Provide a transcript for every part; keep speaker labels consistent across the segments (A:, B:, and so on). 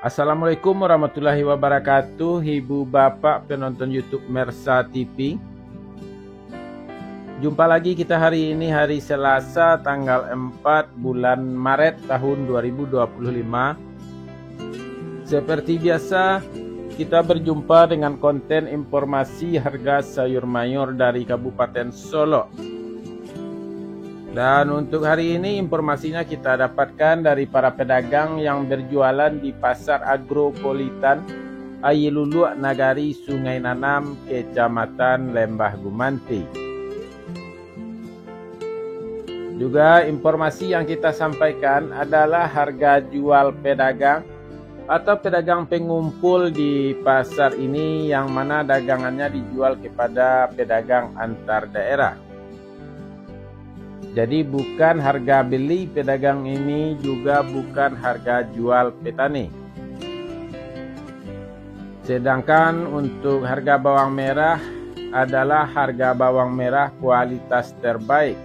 A: Assalamualaikum warahmatullahi wabarakatuh, Ibu Bapak penonton YouTube Mersa TV. Jumpa lagi kita hari ini, hari Selasa tanggal 4 bulan Maret tahun 2025. Seperti biasa, kita berjumpa dengan konten informasi harga sayur mayur dari Kabupaten Solo. Dan untuk hari ini informasinya kita dapatkan dari para pedagang yang berjualan di Pasar Agropolitan Ayilulu Nagari Sungai Nanam, Kecamatan Lembah Gumanti. Juga informasi yang kita sampaikan adalah harga jual pedagang atau pedagang pengumpul di pasar ini, yang mana dagangannya dijual kepada pedagang antar daerah. Jadi bukan harga beli pedagang ini, juga bukan harga jual petani. Sedangkan untuk harga bawang merah adalah harga bawang merah kualitas terbaik.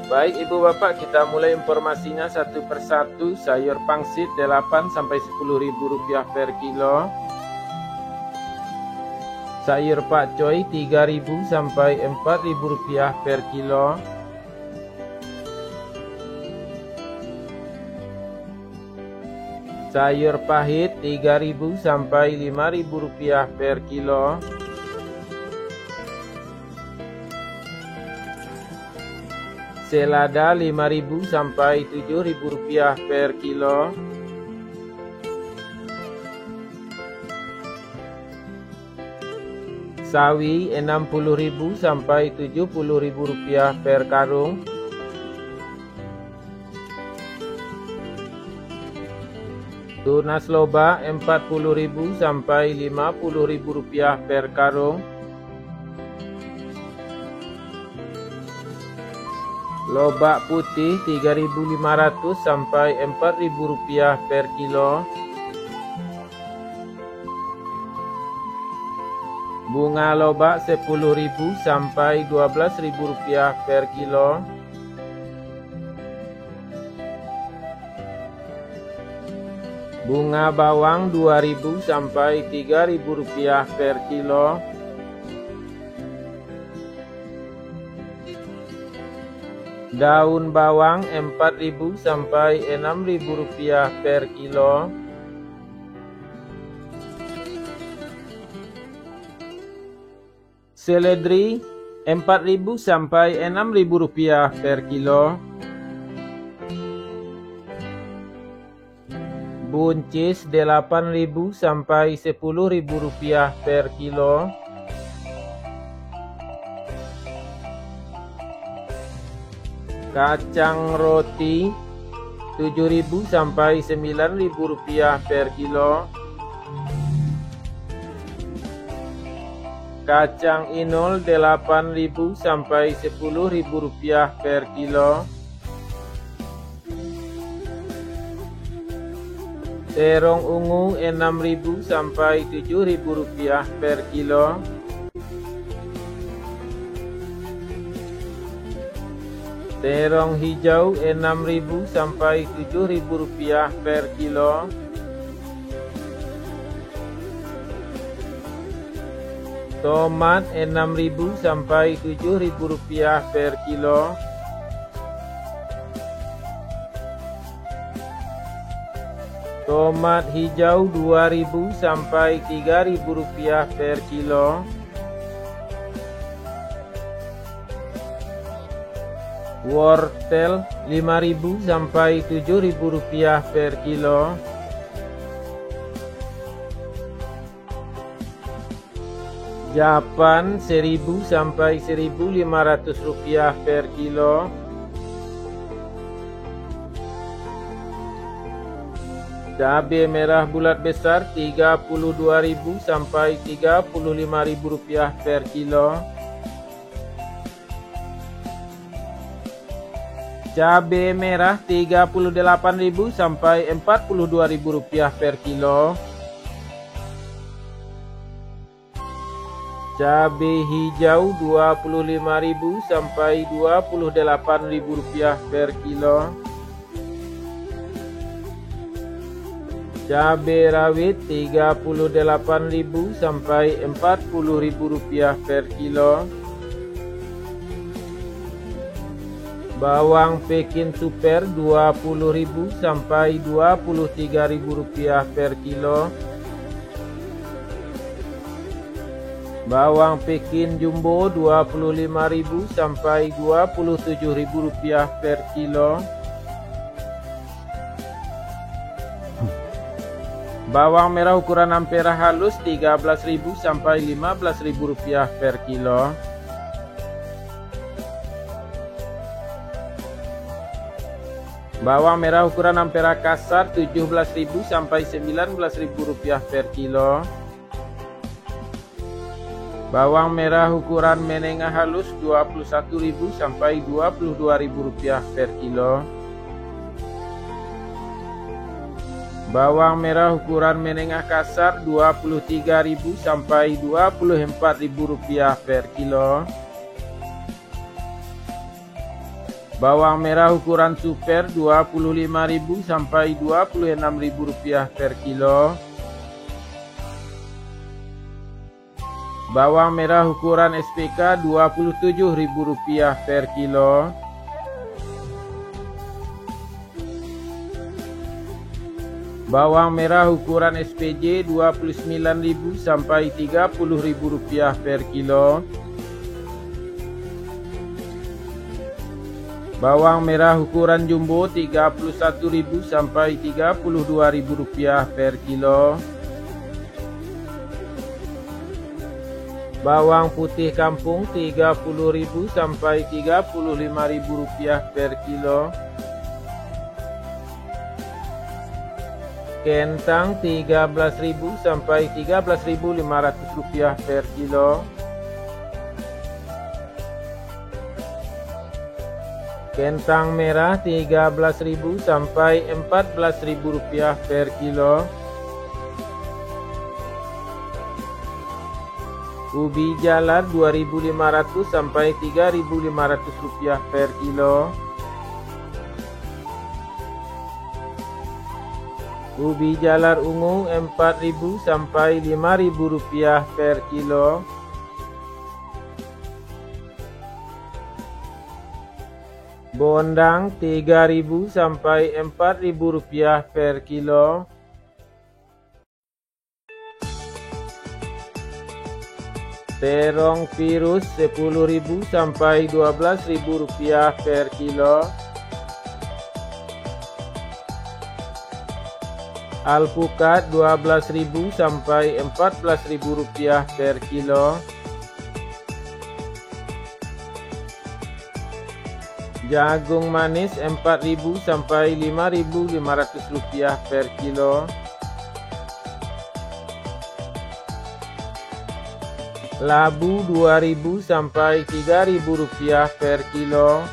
A: Baik Ibu Bapak, kita mulai informasinya satu persatu. Sayur pangsit 8 sampai 10.000 rupiah per kilo. Sayur pakcoy 3.000 sampai 4.000 rupiah per kilo. Sayur pahit 3.000 sampai 5.000 rupiah per kilo. Selada 5.000 sampai 7.000 rupiah per kilo. Sawi Rp60.000 sampai Rp70.000 per karung. Tunas loba Rp40.000 sampai Rp50.000 per karung. Lobak putih Rp3.500 sampai Rp4.000 per kilo. Bunga lobak Rp10.000 sampai Rp12.000 per kilo. Bunga bawang Rp2.000 sampai Rp3.000 per kilo. Daun bawang Rp4.000 sampai Rp6.000 per kilo. Seledri Rp4.000 sampai Rp6.000 per kilo. Buncis Rp8.000 sampai Rp10.000 per kilo. Kacang roti Rp7.000 sampai Rp9.000 per kilo. Kacang inul Rp8.000 sampai Rp10.000 per kilo. Terong ungu Rp6.000 sampai Rp7.000 per kilo. Terong hijau Rp6.000 sampai Rp7.000 per kilo. Tomat Rp6.000 sampai Rp7.000 per kilo. Tomat hijau Rp2.000 sampai Rp3.000 per kilo. Wortel Rp5.000 sampai Rp7.000 per kilo. Japan Rp1.000 sampai Rp1.500 per kilo. Cabai merah bulat besar Rp32.000 sampai Rp35.000 per kilo. Cabai merah Rp38.000 sampai Rp42.000 per kilo. Cabai hijau Rp25.000 sampai Rp28.000 per kilo. Cabai rawit Rp38.000 sampai Rp40.000 per kilo. Bawang Pekin super Rp20.000 sampai Rp23.000 per kilo. Bawang Pekin jumbo Rp25.000 sampai Rp27.000 per kilo. Bawang merah ukuran ampera halus Rp13.000 sampai Rp15.000 per kilo. Bawang merah ukuran ampera kasar Rp17.000 sampai Rp19.000 per kilo. Bawang merah ukuran menengah halus Rp21.000 sampai Rp22.000 per kilo. Bawang merah ukuran menengah kasar Rp23.000 sampai Rp24.000 per kilo. Bawang merah ukuran super Rp25.000 sampai Rp26.000 per kilo. Bawang merah ukuran SPK Rp27.000 per kilo. Bawang merah ukuran SPJ Rp29.000 sampai Rp30.000 per kilo. Bawang merah ukuran jumbo Rp31.000 sampai Rp32.000 per kilo. Bawang putih kampung Rp30.000 sampai Rp35.000 per kilo. Kentang Rp13.000 sampai Rp13.500 per kilo. Kentang merah Rp13.000 sampai Rp14.000 per kilo. Ubi jalar Rp2.500 sampai Rp3.500 per kilo. Ubi jalar ungu Rp4.000 sampai Rp5.000 per kilo. Bondang Rp3.000 sampai Rp4.000 per kilo. Terong virus Rp10.000 sampai Rp12.000 per kilo. Alpukat Rp12.000 sampai Rp14.000 per kilo. Jagung manis Rp4.000 sampai Rp5.500 per kilo. Labu Rp2.000 sampai Rp3.000 per kilo.